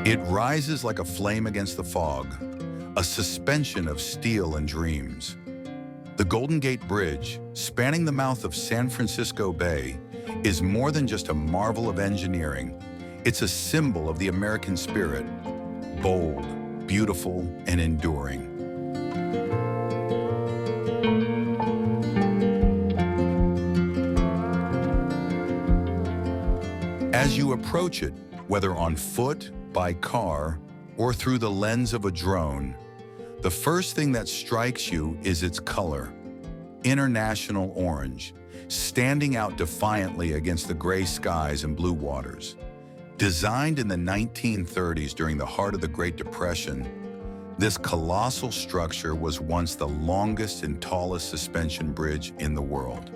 It rises like a flame against the fog, a suspension of steel and dreams. The Golden Gate Bridge, spanning the mouth of San Francisco Bay, is more than just a marvel of engineering. It's a symbol of the American spirit, bold, beautiful, and enduring. As you approach it, whether on foot, by car, or through the lens of a drone, the first thing that strikes you is its color, international orange, standing out defiantly against the gray skies and blue waters. Designed in the 1930s during the heart of the Great Depression, this colossal structure was once the longest and tallest suspension bridge in the world.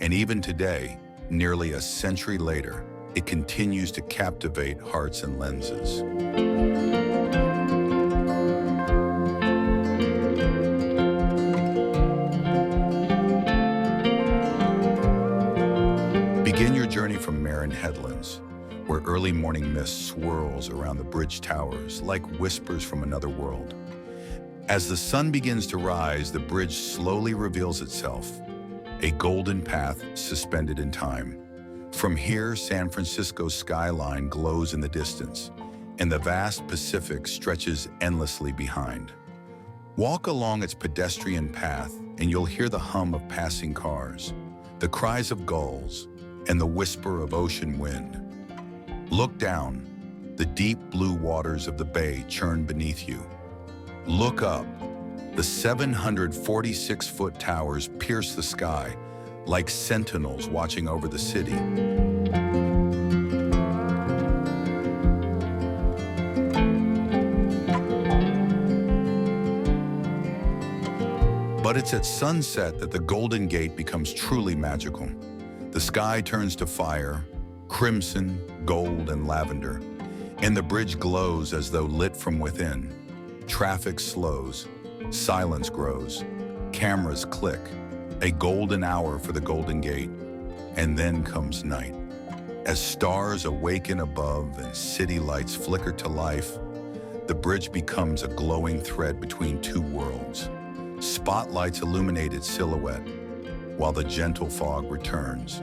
And even today, nearly a century later, it continues to captivate hearts and lenses. Begin your journey from Marin Headlands, where early morning mist swirls around the bridge towers like whispers from another world. As the sun begins to rise, the bridge slowly reveals itself, a golden path suspended in time. From here, San Francisco's skyline glows in the distance, and the vast Pacific stretches endlessly behind. Walk along its pedestrian path, and you'll hear the hum of passing cars, the cries of gulls, and the whisper of ocean wind. Look down. The deep blue waters of the bay churn beneath you. Look up. The 746-foot towers pierce the sky, like sentinels watching over the city. But it's at sunset that the Golden Gate becomes truly magical. The sky turns to fire, crimson, gold, and lavender, and the bridge glows as though lit from within. Traffic slows, silence grows, cameras click. A golden hour for the Golden Gate, and then comes night. As stars awaken above and city lights flicker to life, the bridge becomes a glowing thread between two worlds. Spotlights illuminate its silhouette, while the gentle fog returns,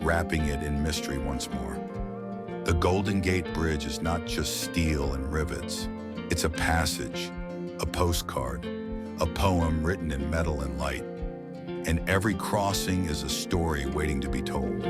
wrapping it in mystery once more. The Golden Gate Bridge is not just steel and rivets. It's a passage, a postcard, a poem written in metal and light. And every crossing is a story waiting to be told.